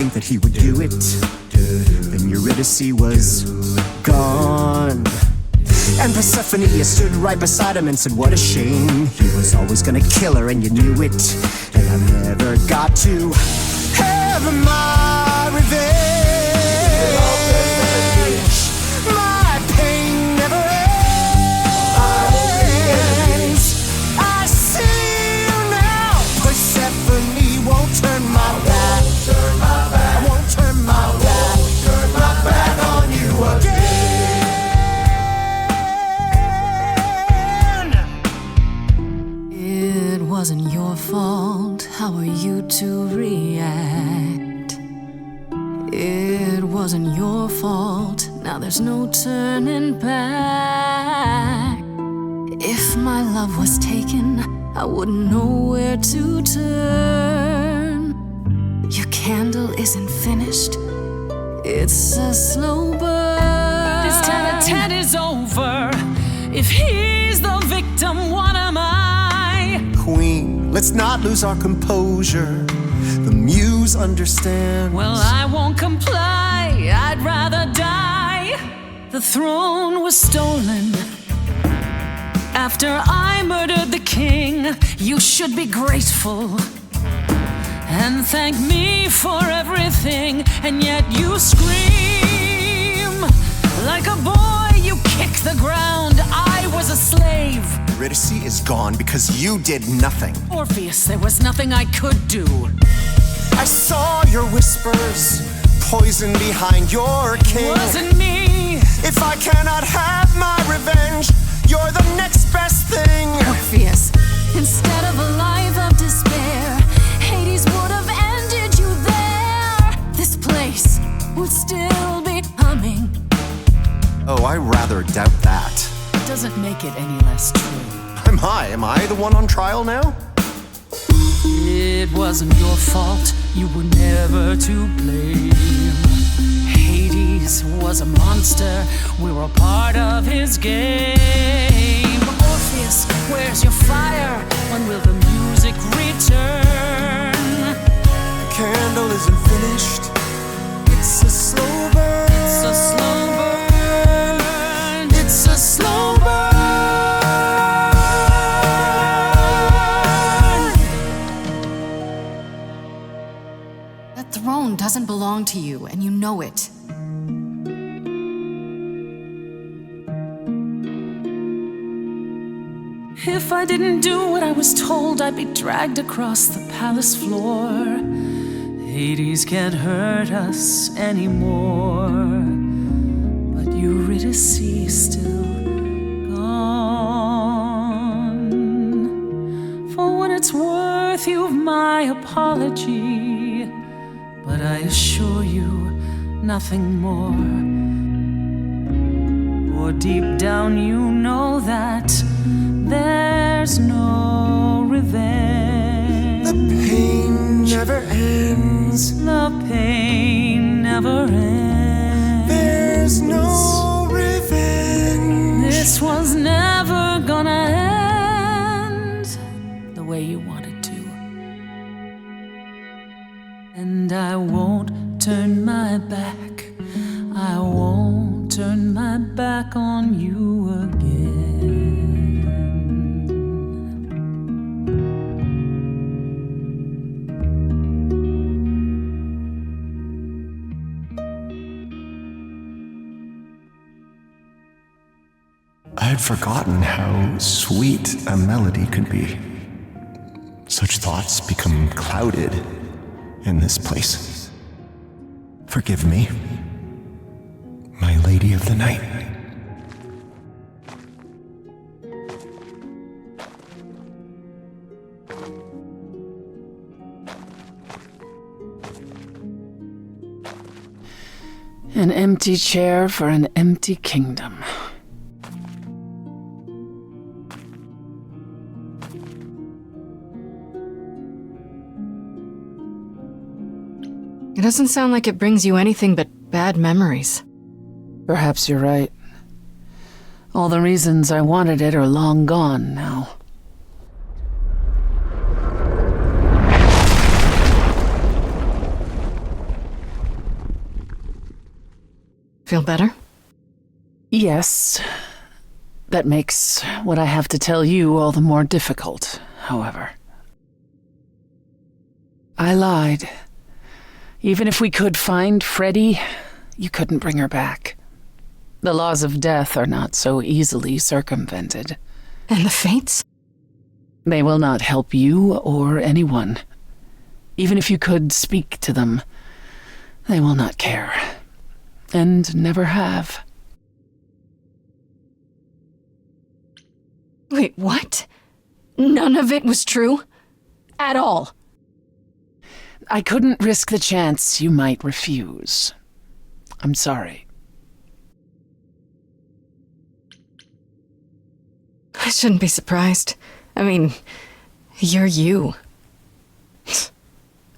think that he would do it. Then Eurydice was gone. And Persephone stood right beside him and said, what a shame. He was always gonna kill her and you knew it. And I never got to have my revenge. My pain never ends. I see you now. Persephone won't turn my back. I won't turn my back on you again. It wasn't your fault. How are you to react? It wasn't your fault. Now there's no turning back. If my love was taken, I wouldn't know where to turn. Your candle isn't finished. It's a slow burn. This tete-a-tete is over. If he's the victim, what am I? Queen, let's not lose our composure. The muse understands. Well, I won't comply. I'd rather die. The throne was stolen after I murdered the king. You should be grateful and thank me for everything. And yet you scream like a boy. You kick the ground. I was a slave. Eurydice is gone because you did nothing. Orpheus, there was nothing I could do. I saw your whispers, poison behind your king. Wasn't me. If I cannot have my revenge, you're the next best thing. Orpheus, instead of a life of despair, Hades would have ended you there. This place would still be humming. Oh, I rather doubt that. Doesn't make it any less true. Am I the one on trial now? It wasn't your fault. You were never to blame. Hades was a monster. We were a part of his game. Orpheus, where's your fire? When will the music return? The candle isn't finished. It's a slow burn. It's a slow burn. It's a slow burn. That throne doesn't belong to you, and you know it. If I didn't do what I was told, I'd be dragged across the palace floor. Hades can't hurt us anymore. But Eurydice is still gone. For what it's worth, you've my apology. But I assure you, nothing more. For deep down you know that there's no revenge. The pain never ends. The pain never ends. There's no revenge. This was never gonna end the way you wanted to. And I won't turn my back. I won't turn my back on you again. I had forgotten how sweet a melody could be. Such thoughts become clouded in this place. Forgive me, my lady of the night. An empty chair for an empty kingdom. It doesn't sound like it brings you anything but bad memories. Perhaps you're right. All the reasons I wanted it are long gone now. Feel better? Yes. That makes what I have to tell you all the more difficult, however. I lied. Even if we could find Freddie, you couldn't bring her back. The laws of death are not so easily circumvented. And the fates? They will not help you or anyone. Even if you could speak to them, they will not care. And never have. Wait, what? None of it was true? At all? I couldn't risk the chance you might refuse. I'm sorry. I shouldn't be surprised. I mean, you're you.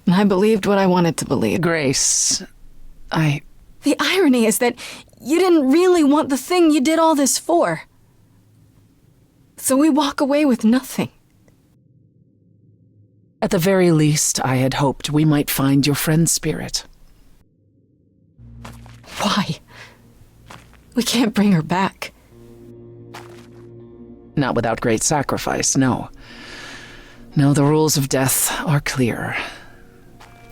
I believed what I wanted to believe. Grace, The irony is that you didn't really want the thing you did all this for. So we walk away with nothing. At the very least, I had hoped we might find your friend's spirit. Why? We can't bring her back. Not without great sacrifice, no. No, the rules of death are clear.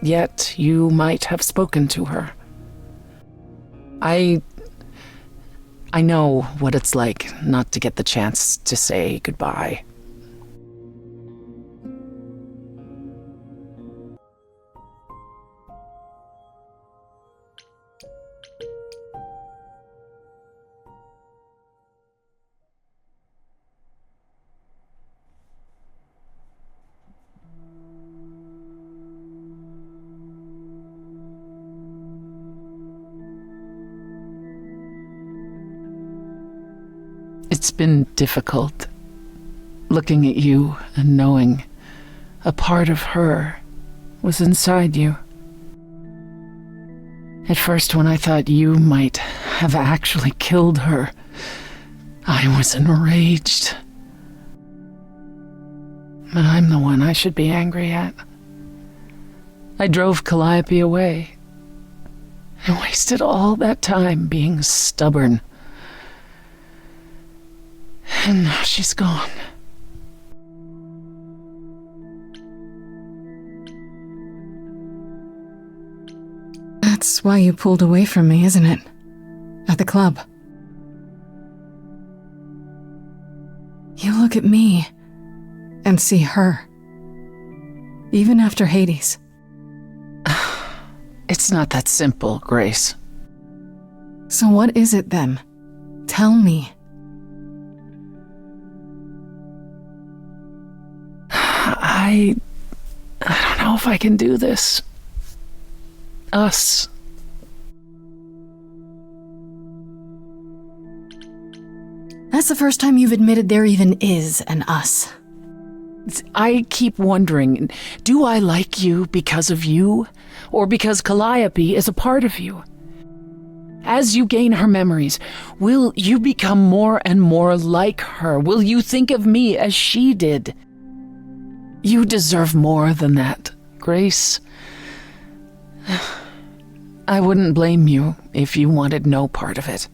Yet you might have spoken to her. I know what it's like not to get the chance to say goodbye. It's been difficult, looking at you and knowing a part of her was inside you. At first, when I thought you might have actually killed her, I was enraged. But I'm the one I should be angry at. I drove Calliope away. I wasted all that time being stubborn. And now she's gone. That's why you pulled away from me, isn't it? At the club. You look at me and see her. Even after Hades. It's not that simple, Grace. So what is it then? Tell me. I don't know if I can do this. Us. That's the first time you've admitted there even is an us. I keep wondering, do I like you because of you, or because Calliope is a part of you? As you gain her memories, will you become more and more like her? Will you think of me as she did? You deserve more than that, Grace. I wouldn't blame you if you wanted no part of it.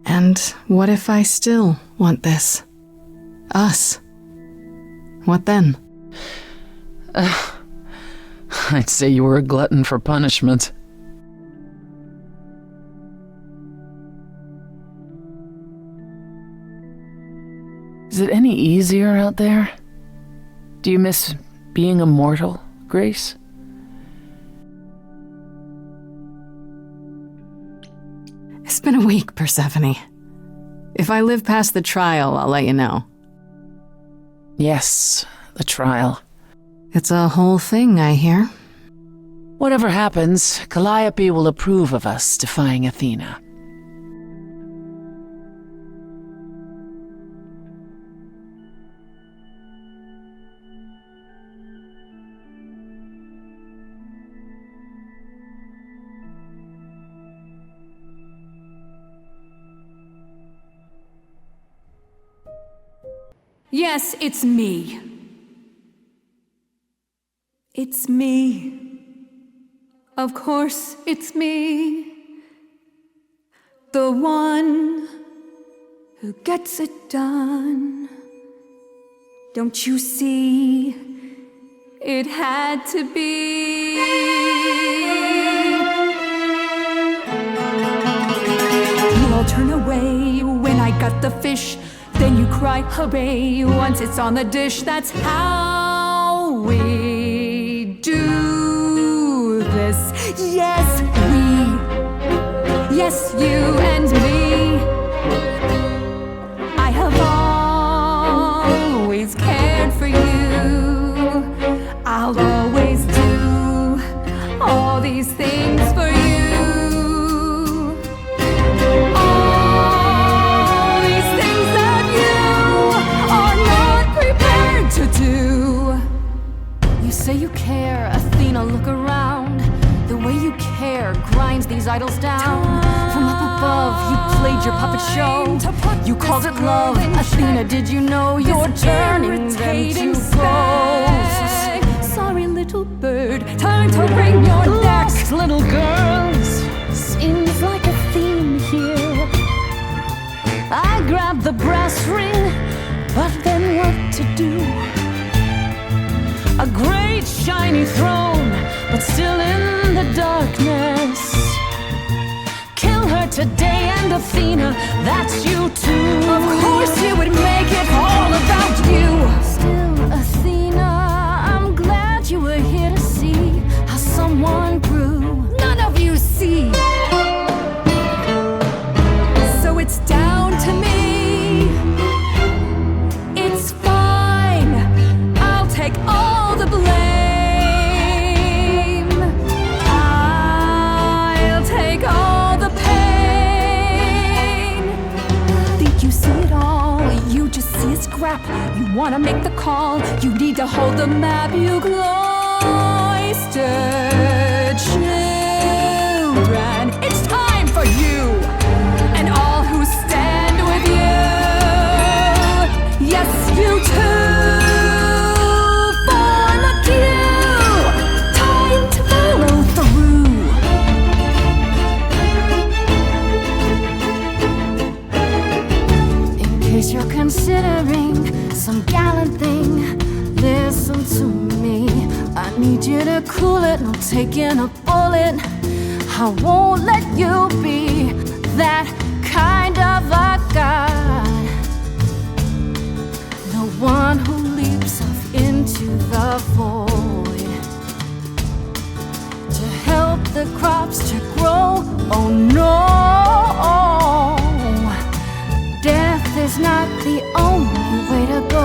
And what if I still want this? Us? What then? I'd say you were a glutton for punishment. Is it any easier out there? Do you miss being immortal, Grace? It's been a week, Persephone. If I live past the trial, I'll let you know. Yes, the trial. It's a whole thing, I hear. Whatever happens, Calliope will approve of us defying Athena. Yes, it's me. It's me. Of course, it's me. The one who gets it done. Don't you see? It had to be. You all turn away when I got the fish. Then you cry, hooray, once it's on the dish. That's how we do this. Yes, we. Yes, you and me. I have always cared for you. I'll always do all these things for you. All these things that you are not prepared to do. You say you care, Athena, look around. The way you care grinds these idols down. From up above, you played your puppet show. You called it love. Athena, did you know you're turning them to ghosts? Sorry, little bird, time to bring your next. Little girls, seems like a theme here. I grabbed the brass ring, but then what to do? A great shiny throne, but still in the darkness. Kill her today, and Athena, that's you too. Of course you would make it all about you. Still, Athena, I'm glad you were here to see how someone grew. None of you see. So it's down to me. It's fine. I'll take all the blame. I'll take all the pain. Think you see it all? You just see a scrap. You wanna make the call. You need to hold the map. You cloistered children. It's time for you and all who stand with you. Yes, you too. Form a queue. Time to follow through. In case you're considering some gallant thing, listen to me. I need you to cool it, no taking a bullet. I won't let you be that kind of a guy. The one who leaps off into the void to help the crops to grow. Oh no, death is not the only way to go.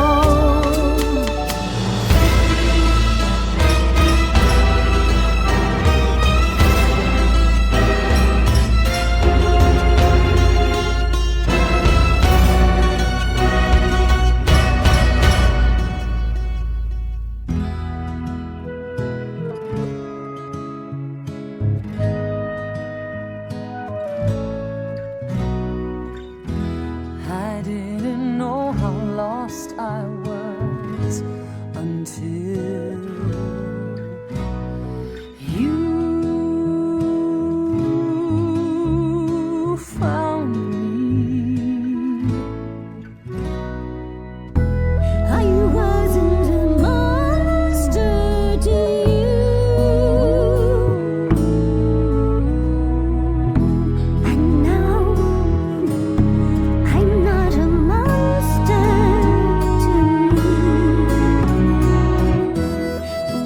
I didn't know how lost I was until you found me. I wasn't a monster to you. And now I'm not a monster to me.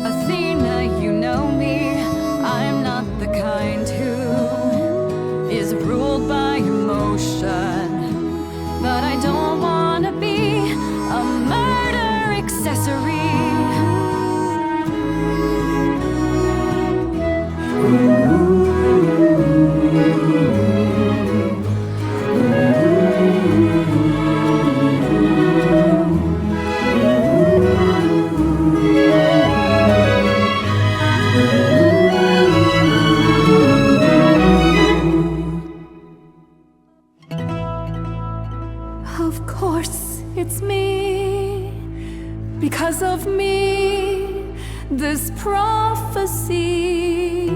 Athena, you know me. I'm not the kind who is ruled by emotion. But I don't wanna be a murder accessory. Of course, it's me. Because of me, this prophecy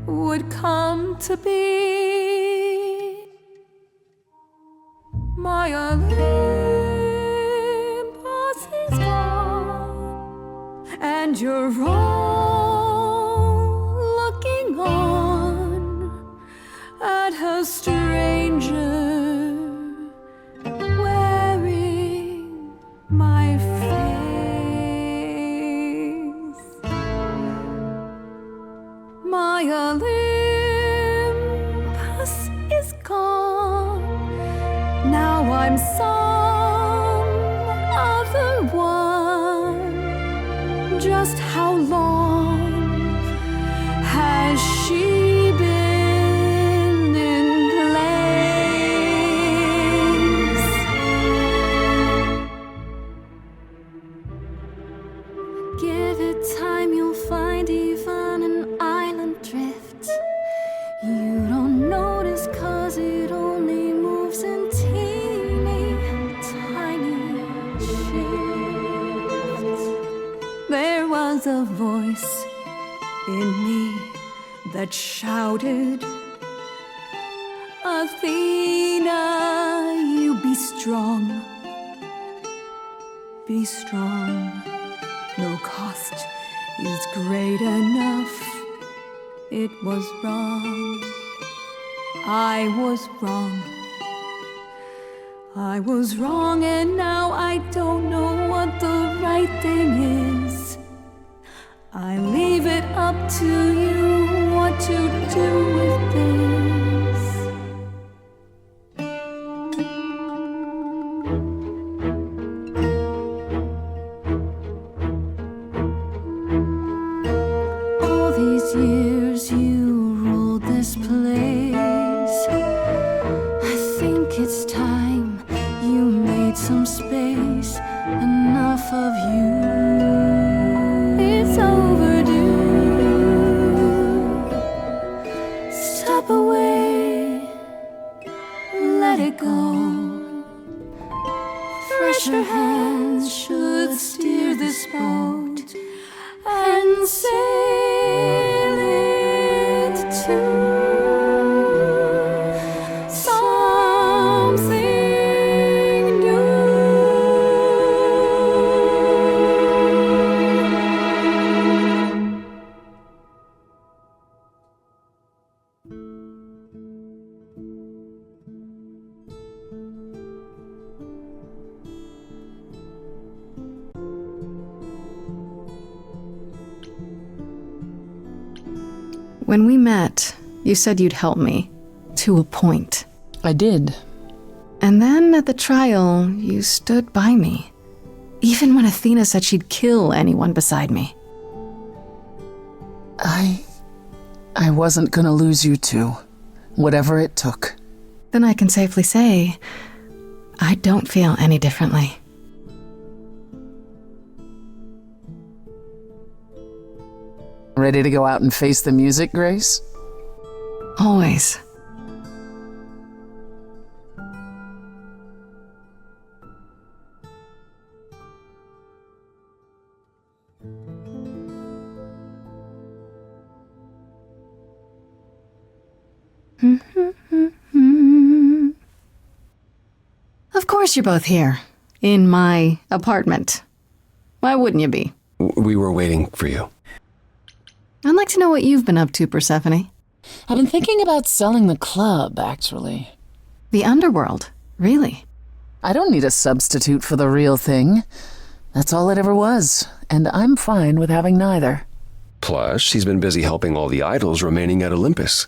would come to be. My Olympus is gone, and you're all looking on at a stranger wearing my face. My Olympus is gone. Now I'm some other one. Just how long has she been in place? Give it time, you'll find even an island drift. You don't notice 'cause it only moves in teeny tiny shifts. There was a voice in me that shouted, Athena, you be strong. Be strong. No cost is great enough. It was wrong. I was wrong. I was wrong, and now I don't know what the right thing is. I leave it up to you what to do with this. All these years you ruled this place. I think it's time you made some space. Enough of you. It's overdue. Step away. Let it go. Fresher hands should steer this boat and sail it to something new. When we met, you said you'd help me. To a point. I did. And then at the trial, you stood by me. Even when Athena said she'd kill anyone beside me. I wasn't gonna lose you two, whatever it took. Then I can safely say, I don't feel any differently. Ready to go out and face the music, Grace? Always. Of course you're both here. In my apartment. Why wouldn't you be? We were waiting for you. I'd like to know what you've been up to, Persephone. I've been thinking about selling the club, actually. The underworld? Really? I don't need a substitute for the real thing. That's all it ever was, and I'm fine with having neither. Plus, she's been busy helping all the idols remaining at Olympus.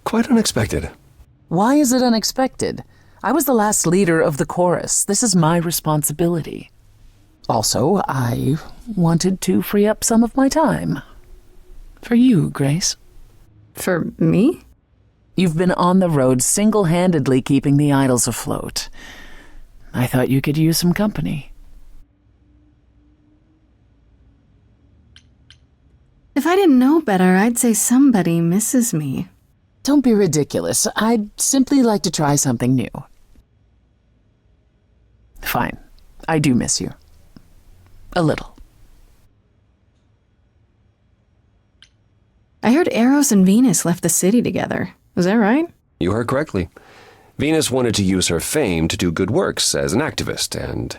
Quite unexpected. Why is it unexpected? I was the last leader of the chorus. This is my responsibility. Also, I wanted to free up some of my time. For you, Grace. For me? You've been on the road single-handedly keeping the idols afloat. I thought you could use some company. If I didn't know better, I'd say somebody misses me. Don't be ridiculous. I'd simply like to try something new. Fine. I do miss you. A little. I heard Eros and Venus left the city together. Was that right? You heard correctly. Venus wanted to use her fame to do good works as an activist, and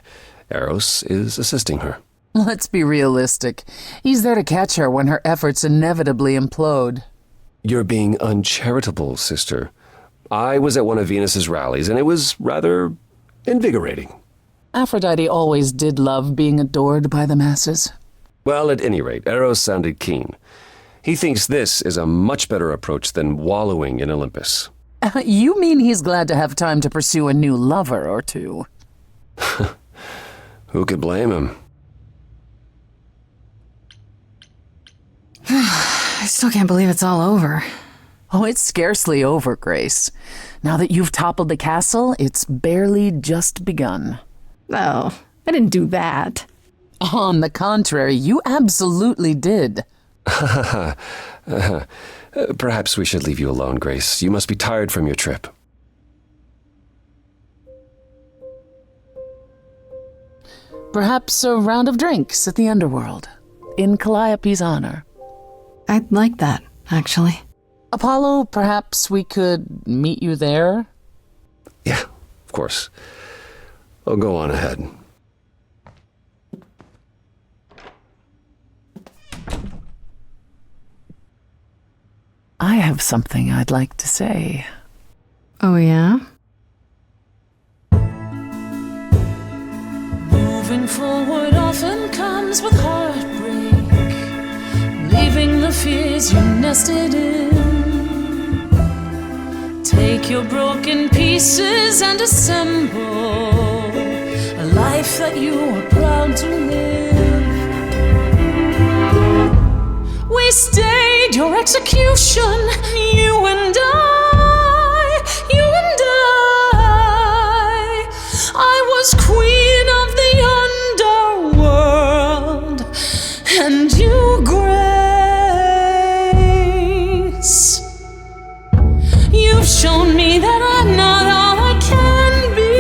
Eros is assisting her. Let's be realistic. He's there to catch her when her efforts inevitably implode. You're being uncharitable, sister. I was at one of Venus's rallies, and it was rather invigorating. Aphrodite always did love being adored by the masses. Well, at any rate, Eros sounded keen. He thinks this is a much better approach than wallowing in Olympus. You mean he's glad to have time to pursue a new lover or two? Who could blame him? I still can't believe it's all over. Oh, it's scarcely over, Grace. Now that you've toppled the castle, it's barely just begun. Oh, I didn't do that. On the contrary, you absolutely did. Perhaps we should leave you alone, Grace. You must be tired from your trip. Perhaps a round of drinks at the underworld, in Calliope's honor. I'd like that, actually. Apollo, perhaps we could meet you there? Yeah, of course. Oh, go on ahead. I have something I'd like to say. Oh, yeah? Moving forward often comes with heartbreak, leaving the fears you nested in. Take your broken pieces and assemble a life that you are proud to live. We stayed your execution, you and I, you and I was queen of the underworld, and you, Grace. You've shown me that I'm not all I can be,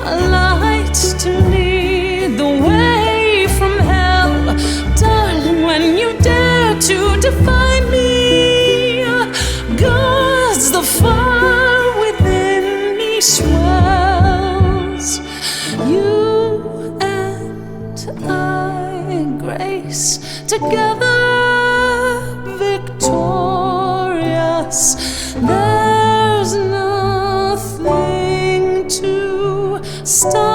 a light to lead the way from hell. Darling, when you dare to defy me, God's the fire within me swells. You and I, Grace, together victorious. There's nothing to stop